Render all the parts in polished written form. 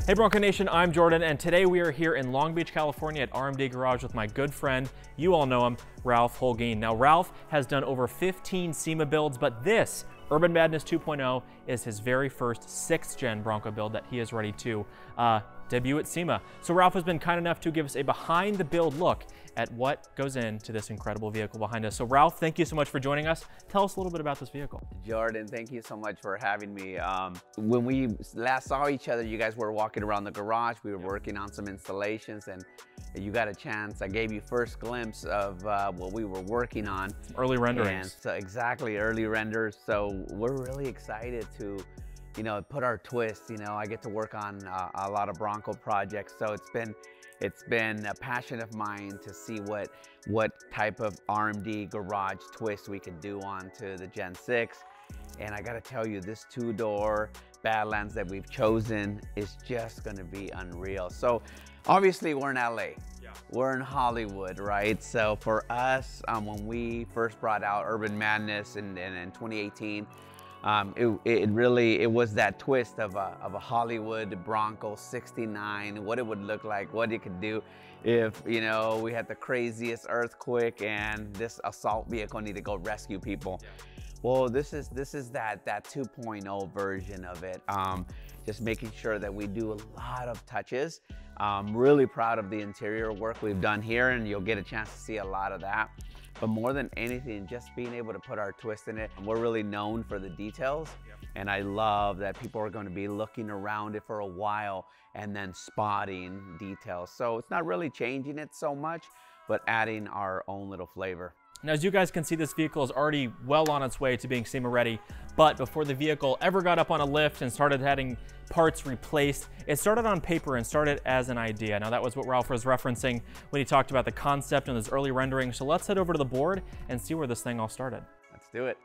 Hey Bronco Nation, I'm Jordan, and today we are here in Long Beach, California at RMD Garage with my good friend, you all know him, Ralph Holguin. Now Ralph has done over 15 SEMA builds, but this Urban Madness 2.0 is his very first 6th gen Bronco build that he is ready to debut at SEMA. So Ralph has been kind enough to give us a behind the build look at what goes into this incredible vehicle behind us. So Ralph, thank you so much for joining us. Tell us a little bit about this vehicle. Jordan, thank you so much for having me. When we last saw each other, you guys were walking around the garage. We were working on some installations, and you got a chance. I gave you first glimpse of what we were working on. Early renderings. And so exactly, early renders. So we're really excited to, you know, put our twist. You know, I get to work on a lot of Bronco projects, so it's been a passion of mine to see what type of RMD garage twist we could do onto the Gen 6. And I gotta tell you, this two-door Badlands that we've chosen is just gonna be unreal. So obviously we're in LA. Yeah. We're in Hollywood, right? So for us, when we first brought out Urban Madness in 2018, it was that twist of a Hollywood Bronco 69, what it would look like, what it could do if, you know, we had the craziest earthquake and this assault vehicle needed to go rescue people. Yeah. Well, this is that 2.0 version of it. Just making sure that we do a lot of touches. I'm really proud of the interior work we've done here, and you'll get a chance to see a lot of that. But more than anything, just being able to put our twist in it. We're really known for the details. Yep. And I love that people are going to be looking around it for a while and then spotting details. So it's not really changing it so much, but adding our own little flavor. Now, as you guys can see, this vehicle is already well on its way to being SEMA ready, but before the vehicle ever got up on a lift and started having parts replaced, it started on paper and started as an idea. Now, that was what Ralph was referencing when he talked about the concept and those early renderings. So let's head over to the board and see where this thing all started. Let's do it.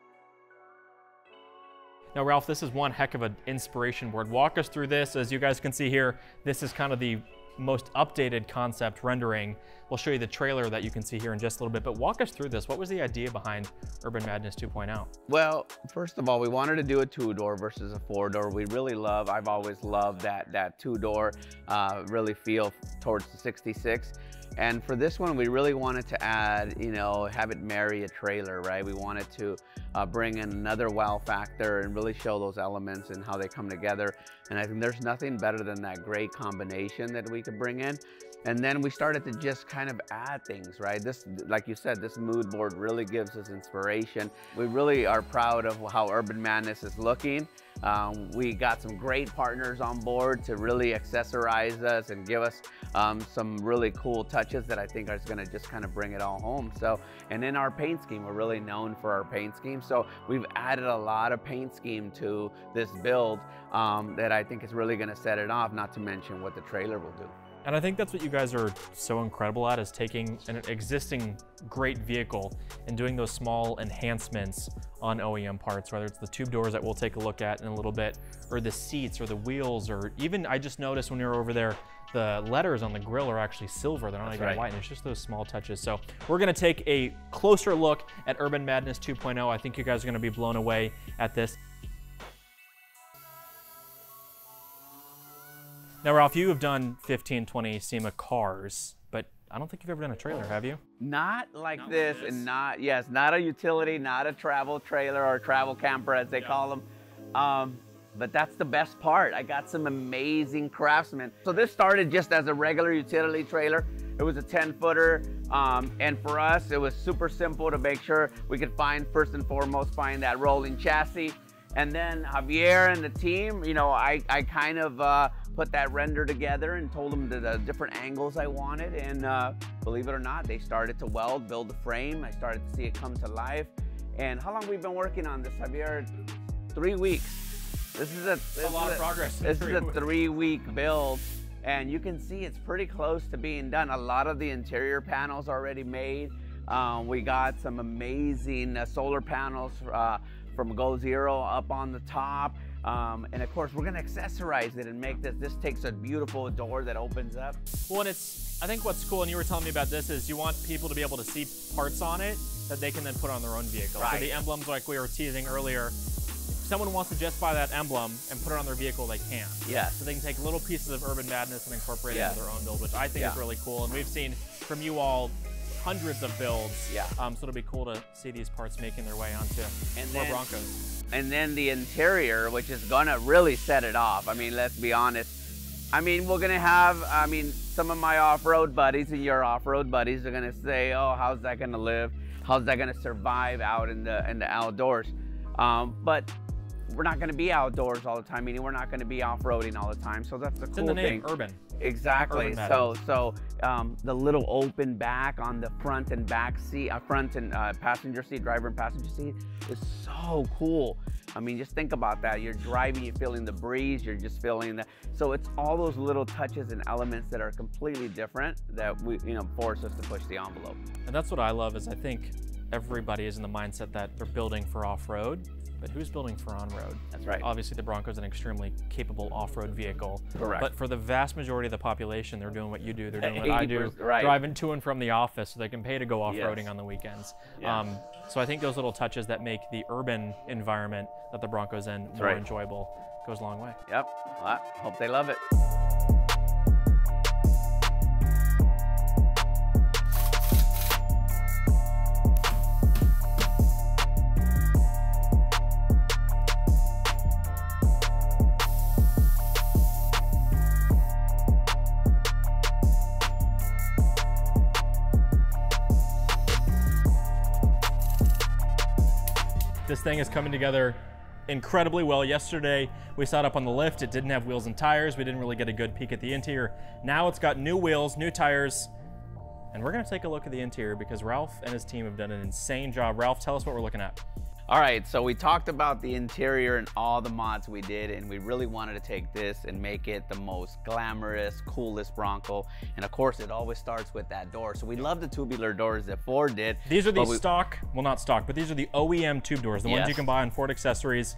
Now, Ralph, this is one heck of an inspiration board. Walk us through this. As you guys can see here, this is kind of the most updated concept rendering. We'll show you the trailer that you can see here in just a little bit, but walk us through this. What was the idea behind Urban Madness 2.0? Well, first of all, we wanted to do a two-door versus a four-door. We really love, I've always loved that two-door really feel towards the 66. And for this one, we really wanted to add, you know, have it marry a trailer, right? We wanted to bring in another wow factor and really show those elements and how they come together. And I think there's nothing better than that great combination that we could bring in. And then we started to just kind of add things, right? This, like you said, this mood board really gives us inspiration. We really are proud of how Urban Madness is looking. We got some great partners on board to really accessorize us and give us some really cool touches that I think are gonna just kind of bring it all home. So, and in our paint scheme, we're really known for our paint scheme. So we've added a lot of paint scheme to this build that I think is really gonna set it off, not to mention what the trailer will do. And I think that's what you guys are so incredible at, is taking an existing great vehicle and doing those small enhancements on OEM parts, whether it's the tube doors that we'll take a look at in a little bit, or the seats or the wheels, or even I just noticed when we were over there, the letters on the grille are actually silver. They're not even white, and it's just those small touches. So we're gonna take a closer look at Urban Madness 2.0. I think you guys are gonna be blown away at this. Now, Ralph, you have done 15, 20 SEMA cars, but I don't think you've ever done a trailer, have you? Not like this, and not a utility, not a travel trailer or travel camper as they call them. But that's the best part. I got some amazing craftsmen. So this started just as a regular utility trailer. It was a 10-footer, and for us, it was super simple to make sure we could first and foremost, find that rolling chassis. And then Javier and the team, you know, I kind of put that render together and told them the different angles I wanted. And believe it or not, they started to build the frame. I started to see it come to life. And how long we've been working on this, Javier? 3 weeks. This is a lot of progress. This is a 3-week build. And you can see it's pretty close to being done. A lot of the interior panels already made. We got some amazing solar panels from Go Zero up on the top. And of course, we're gonna accessorize it and make this takes a beautiful door that opens up. Well, and I think what's cool, and you were telling me about this, is you want people to be able to see parts on it that they can then put on their own vehicle. Right. So the emblems, like we were teasing earlier, someone wants to just buy that emblem and put it on their vehicle, they can. Yes. So they can take little pieces of Urban Madness and incorporate it into their own build, which I think is really cool. And we've seen from you all hundreds of builds. Yeah. So it'll be cool to see these parts making their way onto more Broncos. And then the interior, which is gonna really set it off. I mean, let's be honest. I mean, we're gonna have, I mean, some of my off-road buddies and your off-road buddies are gonna say, oh, how's that gonna live? How's that gonna survive out in the outdoors? But we're not gonna be outdoors all the time, meaning we're not gonna be off-roading all the time. So that's the cool thing. It's in the name, urban. Exactly. So the little open back on the front and back seat, front and passenger seat, driver and passenger seat is so cool. I mean, just think about that. You're driving, you're feeling the breeze, you're just feeling the, so it's all those little touches and elements that are completely different that we, force us to push the envelope. And that's what I love is I think everybody is in the mindset that they're building for off-road, but who's building for on-road? That's right. Obviously the Bronco is an extremely capable off-road vehicle. Correct. But for the vast majority of the population, they're doing what you do, they're doing what I do, right. driving to and from the office so they can pay to go off-roading on the weekends. Yes. So I think those little touches that make the urban environment that the Bronco's in more enjoyable goes a long way. Yep, well, I hope they love it. This thing is coming together incredibly well. Yesterday, we sat up on the lift. It didn't have wheels and tires. We didn't really get a good peek at the interior. Now it's got new wheels, new tires, and we're gonna take a look at the interior because Ralph and his team have done an insane job. Ralph, tell us what we're looking at. All right, so we talked about the interior and all the mods we did, and we really wanted to take this and make it the most glamorous, coolest Bronco. And of course, it always starts with that door. So we love the tubular doors that Ford did. These are the stock, well not stock, but these are the OEM tube doors, the ones you can buy on Ford accessories.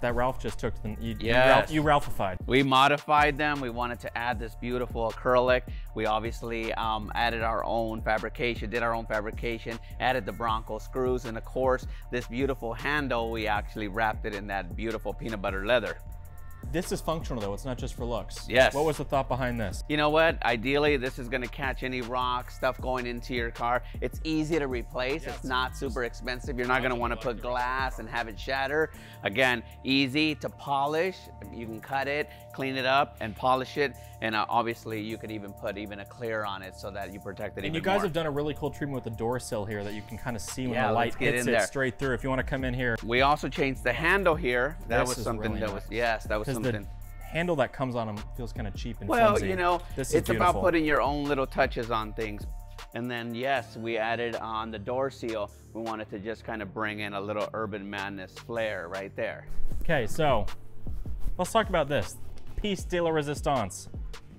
That Ralph just took, you Ralphified. We modified them. We wanted to add this beautiful acrylic. We obviously added our own fabrication, did our own fabrication, added the Bronco screws, and of course, this beautiful handle, we actually wrapped it in that beautiful peanut butter leather. This is functional though, it's not just for looks. Yes. What was the thought behind this? You know what? Ideally, this is gonna catch any rock, stuff going into your car. It's easy to replace. It's not super expensive. You're not gonna wanna put glass and have it shatter. Again, easy to polish. You can cut it, clean it up, and polish it. And obviously, you could even put a clear on it so that you protect it even more. And you guys have done a really cool treatment with the door sill here that you can kind of see when the light hits it straight through. If you wanna come in here. We also changed the handle here. That was something that was, that was something. The handle that comes on them feels kind of cheap and flimsy. It's about putting your own little touches on things. And then yes, we added on the door seal. We wanted to just kind of bring in a little Urban Madness flair right there. Okay, so let's talk about this. Piece de la Resistance.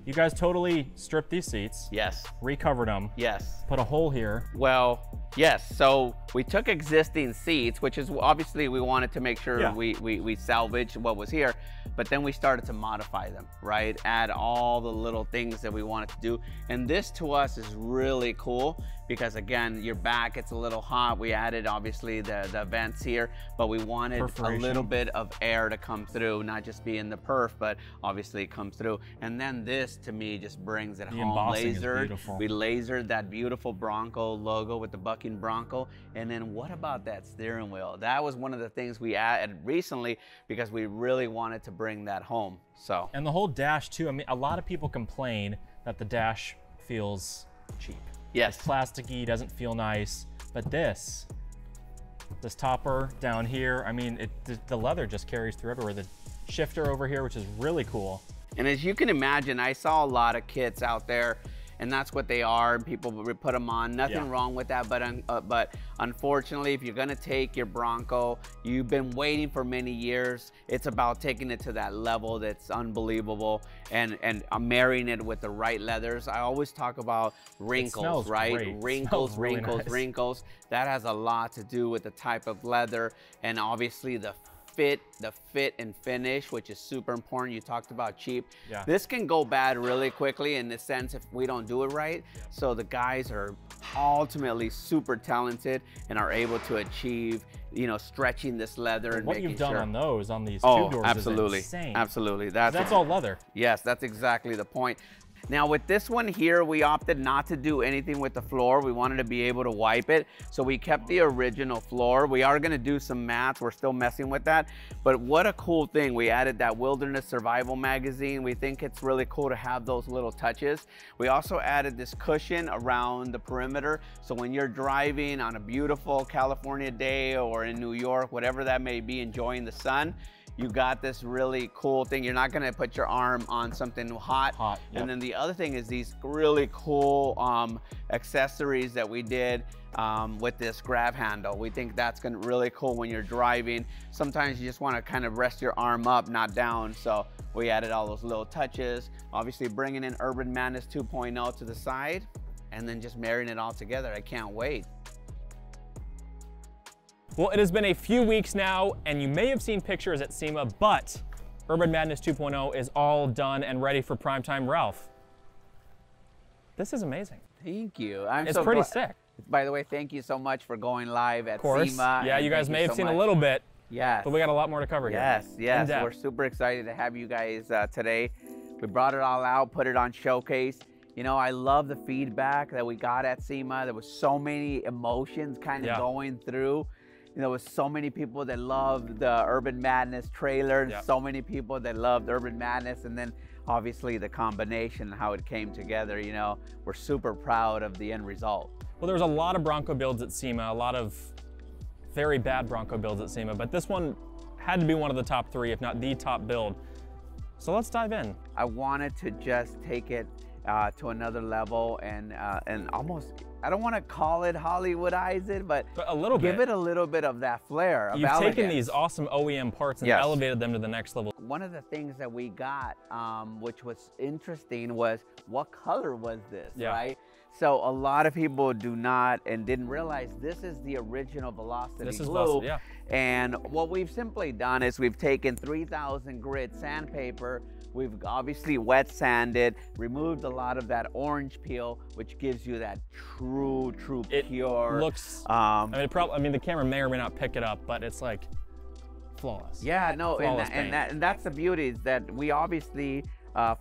You guys totally stripped these seats. Yes. Recovered them. Yes. Put a hole here. Well, yes. So we took existing seats, which is obviously we wanted to make sure we salvage what was here, but then we started to modify them, right? Add all the little things that we wanted to do. And this to us is really cool because again, your back, it's a little hot. We added obviously the vents here, but we wanted a little bit of air to come through, not just be in the perf, but obviously it comes through. And then this to me just brings it home. Lasered. We lasered that beautiful Bronco logo with the bucking Bronco. And then what about that steering wheel? That was one of the things we added recently because we really wanted to bring that home. So. And the whole dash too. I mean, a lot of people complain that the dash feels cheap. Yes. It's plasticky, doesn't feel nice. But this topper down here, I mean, the leather just carries through everywhere. The shifter over here, which is really cool. And as you can imagine, I saw a lot of kits out there, and that's what they are. People put them on. Nothing wrong with that, but unfortunately, if you're gonna take your Bronco, you've been waiting for many years. It's about taking it to that level that's unbelievable, and marrying it with the right leathers. I always talk about wrinkles, right? Great. Wrinkles, really wrinkles, nice. Wrinkles. That has a lot to do with the type of leather, and obviously the fit and finish, which is super important. You talked about cheap. This can go bad really quickly in the sense if we don't do it right. So the guys are ultimately super talented and are able to achieve, you know, stretching this leather and what making you've done sure. on those, on these two doors, absolutely, is insane. absolutely. That's all leather. Yes, that's exactly the point. Now with this one here, we opted not to do anything with the floor. We wanted to be able to wipe it. So we kept the original floor. We are gonna do some mats. We're still messing with that. But what a cool thing. We added that Wilderness Survival magazine. We think it's really cool to have those little touches. We also added this cushion around the perimeter. So when you're driving on a beautiful California day or in New York, whatever that may be, enjoying the sun, you got this really cool thing. You're not gonna put your arm on something hot. Yep. And then the other thing is these really cool accessories that we did with this grab handle. We think that's gonna really cool when you're driving. Sometimes you just wanna kind of rest your arm up, not down. So we added all those little touches. Obviously bringing in Urban Madness 2.0 to the side and then just marrying it all together. I can't wait. Well, it has been a few weeks now, and you may have seen pictures at SEMA, but Urban Madness 2.0 is all done and ready for primetime. Ralph, this is amazing. Thank you. It's pretty sick. By the way, thank you so much for going live at SEMA. Yeah, you guys may have seen a little bit. Yes. But we got a lot more to cover here. Yes. We're super excited to have you guys today. We brought it all out, put it on showcase. You know, I love the feedback that we got at SEMA. There was so many emotions kind of going through. You know, there was so many people that loved the Urban Madness trailer, so many people that loved Urban Madness, and then obviously the combination, how it came together. You know, we're super proud of the end result. Well, there was a lot of Bronco builds at SEMA, a lot of very bad Bronco builds at SEMA, but this one had to be one of the top 3, if not the top build. So let's dive in. I wanted to just take it to another level and almost, I don't want to call it Hollywoodize it, but a little bit. Give it a little bit of that flair. You've taken these awesome OEM parts and elevated them to the next level. One of the things that we got, which was interesting, was what color was this, right? So a lot of people do not and didn't realize this is the original Velocity glue. And what we've simply done is we've taken 3000 grit sandpaper. We've obviously wet sanded, removed a lot of that orange peel, which gives you that true pure. It looks, I mean, the camera may or may not pick it up, but it's like flawless. Yeah, no, and that's the beauty, is that we obviously,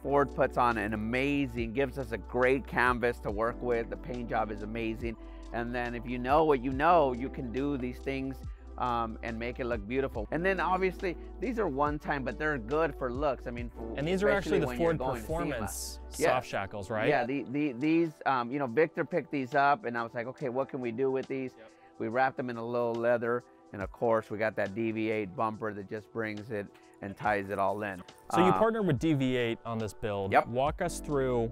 Ford puts on an amazing, gives us a great canvas to work with. The paint job is amazing. And then if you know what you know, you can do these things and make it look beautiful. And then obviously these are one time, but they're good for looks. I mean, and these are actually the Ford Performance soft shackles, right? Yeah, these, you know, Victor picked these up and I was like, okay, what can we do with these? We wrapped them in a little leather. And of course, we got that DV8 bumper that just brings it and ties it all in. So you partnered with DV8 on this build. Walk us through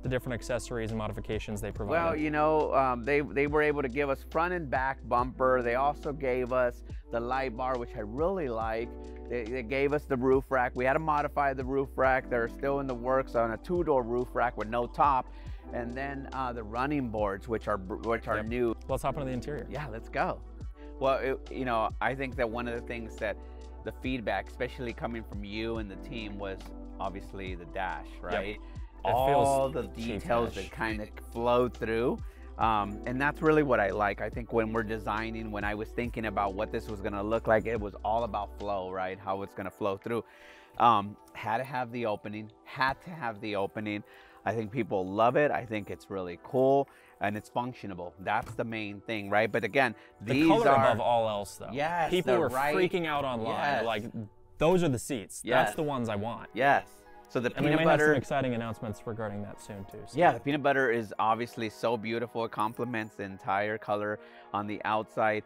the different accessories and modifications they provided. Well, you know, they were able to give us front and back bumper. They also gave us the light bar, which I really like. They gave us the roof rack. We had to modify the roof rack. They're still in the works on a 2-door roof rack with no top. And then the running boards, which are new. Let's hop into the interior. Yeah, let's go. Well, you know, I think that one of the things that the feedback, especially coming from you and the team, was obviously the dash, right? All the details that kind of flow through. And that's really what I like. I think when we're designing, when I was thinking about what this was going to look like, it was all about flow, right? How it's going to flow through. Had to have the opening, I think people love it. I think it's really cool and it's functionable. That's the main thing, right? But again, these color are above all else, though. Yes, people were freaking out online. They're like, those are the seats. That's the ones I want. Yes. So the peanut butter. We may have some exciting announcements regarding that soon too. So. Yeah, the peanut butter is obviously so beautiful. It complements the entire color on the outside.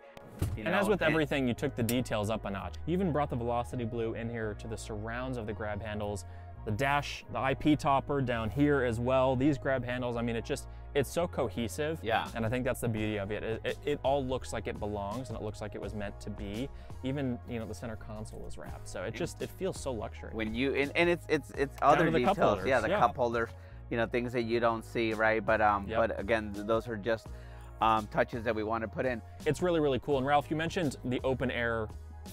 And as with everything, you took the details up a notch. You even brought the Velocity Blue in here to the surrounds of the grab handles, the dash, the IP topper down here as well. These grab handles, I mean, it's so cohesive. Yeah. And I think that's the beauty of it. It all looks like it belongs and it looks like it was meant to be. Even, you know, the center console is wrapped. So it feels so luxury. When you, and it's other details. Cup holders. Yeah, the cup holders, you know, things that you don't see, right? But but again, those are just touches that we want to put in. It's really, really cool. And Ralph, you mentioned the open air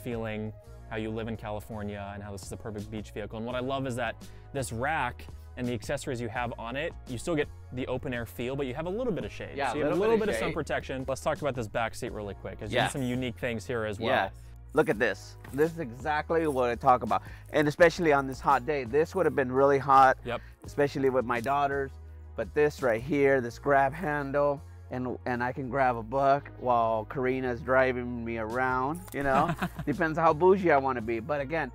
feeling, how you live in California and how this is a perfect beach vehicle. And what I love is that this rack and the accessories you have on it, you still get the open air feel, but you have a little bit of shade. Yeah, so you have a little bit of sun protection. Let's talk about this back seat really quick, because you have some unique things here as well. Yeah. Look at this. This is exactly what I talk about. And especially on this hot day, this would have been really hot, especially with my daughters. But this right here, this grab handle, and I can grab a book while Karina's driving me around, you know? Depends how bougie I want to be. But again,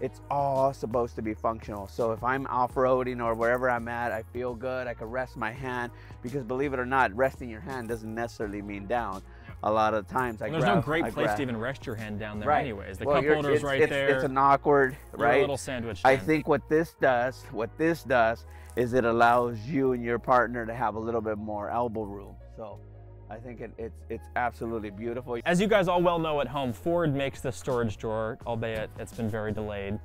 it's all supposed to be functional. So if I'm off-roading or wherever I'm at, I feel good, I can rest my hand, because believe it or not, resting your hand doesn't necessarily mean down. A lot of times there's no great place to even rest your hand down there anyways. The cup holder's right there. It's an awkward, right? A little sandwich. I think what this does is it allows you and your partner to have a little bit more elbow room. So I think it's absolutely beautiful. As you guys all well know at home, Ford makes the storage drawer, albeit it's been very delayed.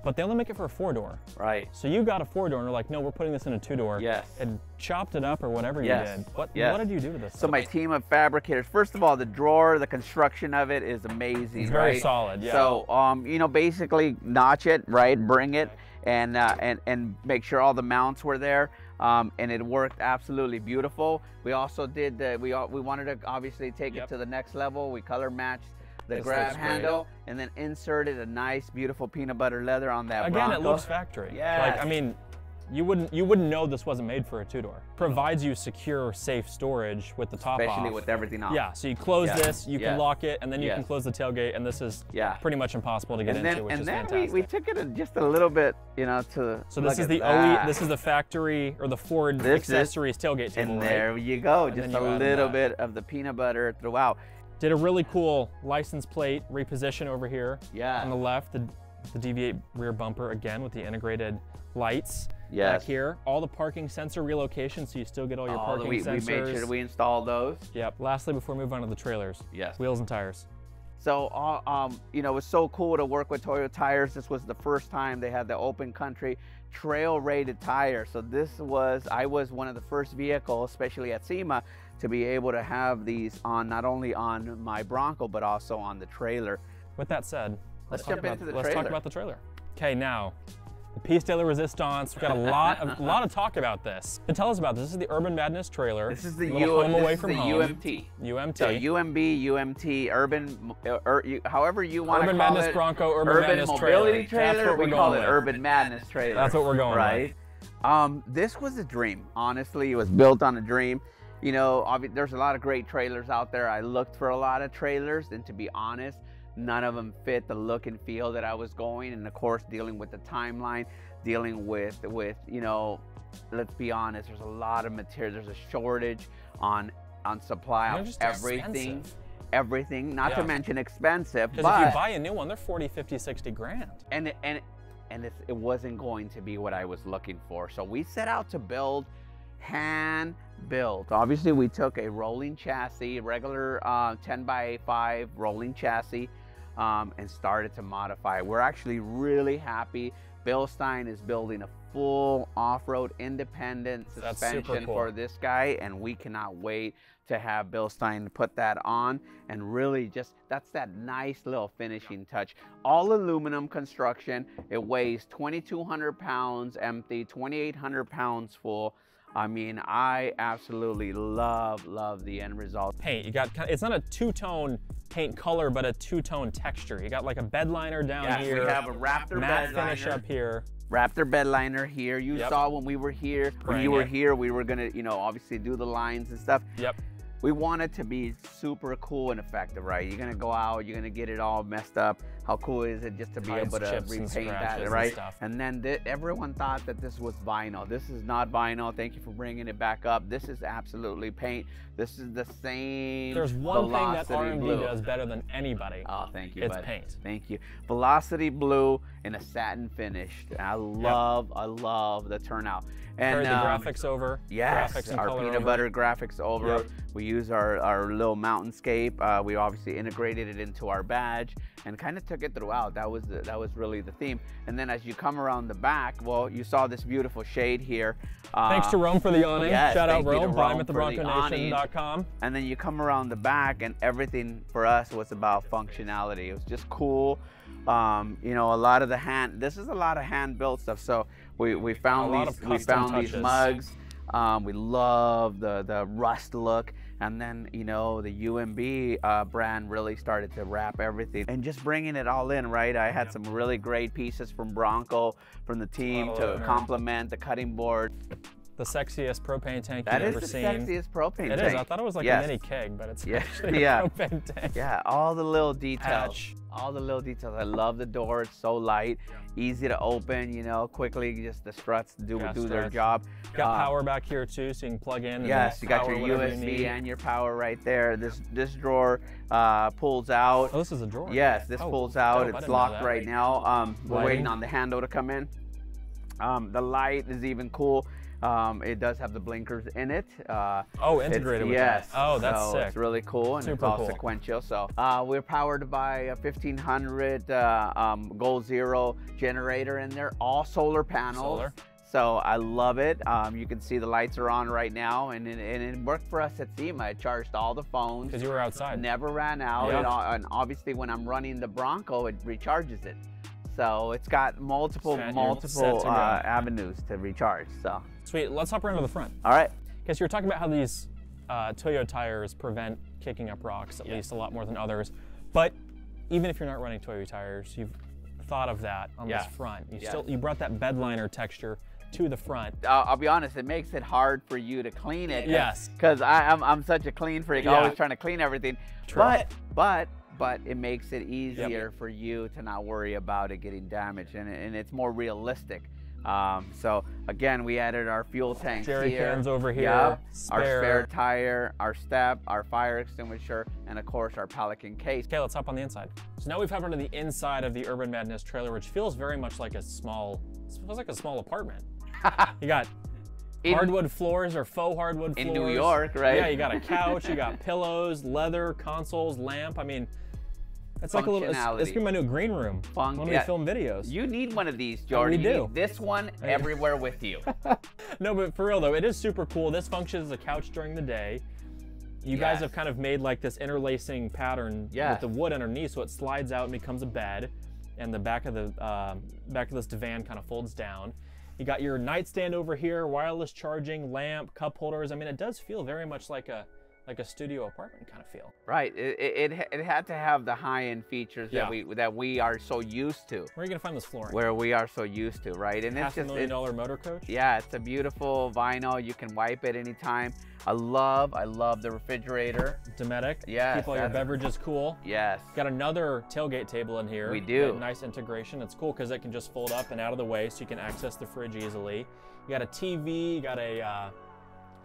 But they only make it for a 4-door. Right. So you got a 4-door and they're like, no, we're putting this in a 2-door. Yes. And chopped it up or whatever you did. What did you do to this? So my team of fabricators, first of all, the drawer, the construction of it is amazing. It's very solid, yeah. So, you know, basically notch it, right, bring it, and make sure all the mounts were there. And it worked absolutely beautiful. We also did, we wanted to obviously take it to the next level. We color matched the grab handle, and then inserted a nice, beautiful peanut butter leather on that Bronco. Again, it looks factory. Yeah. Like, I mean, you wouldn't know this wasn't made for a 2-door. Provides you secure, safe storage with the top off. Especially with everything off. Yeah, so you close this, you can lock it, and then you can close the tailgate, and this is pretty much impossible to get into, which is fantastic. And then we took it just a little bit, you know, to So this is the OE, this is the factory, or the Ford accessories tailgate table, and there you go, and just a little bit of the peanut butter throughout. Did a really cool license plate reposition over here. Yeah. On the left, the DV8 rear bumper again with the integrated lights. Back here. All the parking sensor relocation, so you still get all your parking sensors. We made sure we installed those. Yep. Lastly, before we move on to the trailers. Yes. Wheels and tires. So, you know, it was so cool to work with Toyo Tires. This was the first time they had the open country trail rated tire. So I was one of the first vehicles, especially at SEMA, to be able to have these on, not only on my Bronco, but also on the trailer. With that said, let's jump into the trailer. Let's talk about the trailer. Okay, now, the piece de la resistance. We've got a lot of talk about this. And tell us about this. This is the Urban Madness trailer. This is the UMT. UMT. So UMB, UMT, Urban, however you want to call it. Urban Madness Bronco, Urban Madness Mobility trailer. That's what we call it, Urban Madness trailer. That's what we're going with. Right? This was a dream. Honestly, it was built on a dream. You know, there's a lot of great trailers out there. I looked for a lot of trailers, and to be honest, none of them fit the look and feel that I was going. And of course, dealing with the timeline, dealing with you know, let's be honest, there's a lot of material. There's a shortage on supply of everything. Everything, not to mention expensive. Because if you buy a new one, they're 40, 50, 60 grand. And it wasn't going to be what I was looking for. So we set out to build, hand built. Obviously, we took a rolling chassis, regular 10x5 rolling chassis, and started to modify. We're actually really happy. Bilstein is building a full off-road independent suspension for this guy, and we cannot wait to have Bilstein put that on, and really just, that's that nice little finishing touch. All aluminum construction. It weighs 2,200 pounds empty, 2,800 pounds full. I mean, I absolutely love the end result. Paint, you got, it's not a two-tone paint color, but a two-tone texture. You got like a bed liner down here. We have a Raptor matte finish up here. Raptor bed liner here. You saw when we were here, when you were here, we were gonna, you know, obviously do the lines and stuff. Yep. We want it to be super cool and effective, right? You're gonna go out, you're gonna get it all messed up. How cool is it just to be able to repaint that, right? And then everyone thought that this was vinyl. This is not vinyl. Thank you for bringing it back up. This is absolutely paint. This is the same. There's one thing that RMD does better than anybody. Oh, thank you, It's bud. paint. Thank you. Velocity blue in a satin finish. I love the turnout. And the graphics over. Yes, graphics and our color peanut butter graphics over. We use our little mountainscape. We obviously integrated it into our badge and kind of took it throughout. That was really the theme. And then as you come around the back, well, you saw this beautiful shade here. Thanks to Rome for the awning. Yes, Shout out Rome. Rome. Buy them at thebronconation.com. And then you come around the back, and everything for us was about functionality. It was just cool. You know, a lot of this is a lot of hand-built stuff. So we found these mugs. We love the rust look. And then, you know, the UMB brand really started to wrap everything and just bringing it all in, right? I had some really great pieces from Bronco, from the team to complement the cutting board. The sexiest propane tank you've ever seen. That is the sexiest propane tank. It is. I thought it was like a mini keg, but it's actually a propane tank. Yeah, all the little details. All the little details. I love the door. It's so light, easy to open, you know, quickly. Just the struts do their job. Got power back here too, so you can plug in. Yes, you got your USB and your power right there. This drawer pulls out. Oh, this is a drawer. Yes, this pulls out. It's locked right now. We're waiting on the handle to come in. The light is even cool. It does have the blinkers in it. Integrated with that. Oh, that's sick. It's really cool, and it's all sequential. So we're powered by a 1500 Goal Zero generator in there, all solar panels. So I love it. You can see the lights are on right now, and it worked for us at SEMA. It charged all the phones. Because you were outside. Never ran out. And obviously when I'm running the Bronco, it recharges it. So it's got multiple avenues to recharge. So sweet. Let's hop around to the front. All right. Because you were talking about how these Toyo tires prevent kicking up rocks, at least a lot more than others. But even if you're not running Toyo tires, you've thought of that on this front. You brought that bed liner texture to the front. I'll be honest, it makes it hard for you to clean it. Because I'm such a clean freak, always trying to clean everything. True. But it makes it easier for you to not worry about it getting damaged, and it's more realistic. So again, we added our fuel tanks Jerry cans over here. Our spare tire, our step, our fire extinguisher, and of course our Pelican case. Okay, let's hop on the inside. So now we've hopped onto the inside of the Urban Madness trailer, which feels very much like a small apartment. You got hardwood floors or faux hardwood floors. In New York, right? Yeah, you got a couch, you got pillows, leather, consoles, lamp. I mean, it's like a little, it's gonna be my new green room when we film videos. You need one of these, Jordan. You need this one everywhere with you. No, but for real though, it is super cool. This functions as a couch during the day. You guys have kind of made like this interlacing pattern with the wood underneath, so it slides out and becomes a bed, and the back of this divan kind of folds down. You got your nightstand over here, wireless charging, lamp, cup holders. I mean, it does feel very much like a studio apartment kind of feel. Right. It had to have the high-end features that we are so used to. Where are you gonna find this flooring? Where we are so used to, right? And it's just $500,000 motor coach. Yeah, it's a beautiful vinyl. You can wipe it anytime. I love the refrigerator. Dometic. Yes. Keep all your beverages cool. Yes. Got another tailgate table in here. We do. Nice integration. It's cool because it can just fold up and out of the way, so you can access the fridge easily. You got a TV. You got a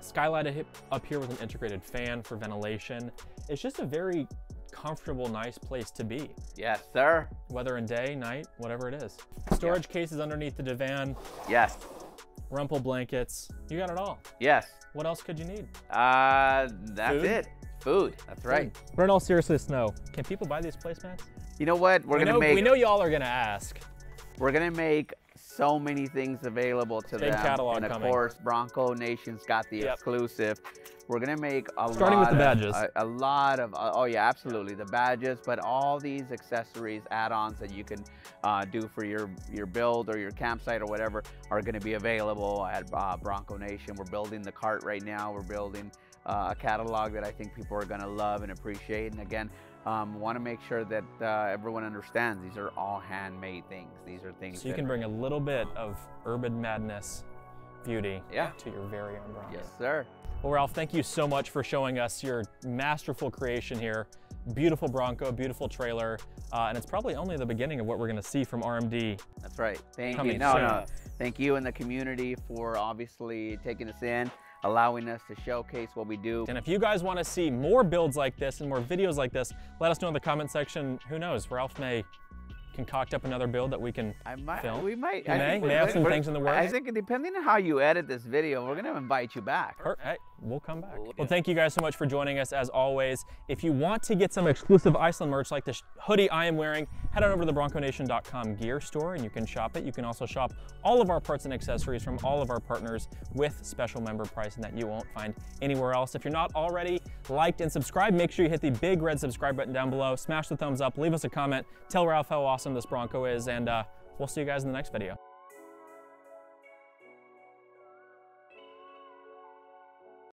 skylight up here with an integrated fan for ventilation. It's just a very comfortable, nice place to be. Yes, sir. Whether in day, night, whatever it is. Storage cases underneath the divan. Yes. Rumple blankets. You got it all. Yes. What else could you need? That's it. Food. That's right. But in all seriousness, no. Can people buy these placemats? You know what? We know y'all are gonna ask. We're gonna make so many things available to them. Big catalog and of coming. Course, Bronco Nation's got the exclusive. We're gonna make starting with the badges. A lot of oh yeah, absolutely, the badges, but all these accessories, add-ons that you can do for your build or your campsite or whatever are gonna be available at Bronco Nation. We're building the cart right now. We're building a catalog that I think people are gonna love and appreciate. And again, want to make sure that everyone understands these are all handmade things. These are things so you can bring a little bit of Urban Madness beauty to your very own Bronco. Yes, sir. Well, Ralph, thank you so much for showing us your masterful creation here. Beautiful Bronco, beautiful trailer, and it's probably only the beginning of what we're going to see from RMD. That's right. Thank you. No. Thank you and the community for obviously taking us in, allowing us to showcase what we do. And if you guys want to see more builds like this and more videos like this, let us know in the comment section. Who knows, Ralph may concoct up another build that we can film. We might. We may have some things in the works. I think depending on how you edit this video, we're going to invite you back. Hey, we'll come back. Well, thank you guys so much for joining us as always. If you want to get some exclusive Iceland merch like this hoodie I am wearing, head on over to the bronconation.com gear store and you can shop it. You can also shop all of our parts and accessories from all of our partners with special member pricing that you won't find anywhere else. If you're not already liked and subscribed, make sure you hit the big red subscribe button down below, smash the thumbs up, leave us a comment, tell Ralph how awesome this Bronco is, and we'll see you guys in the next video.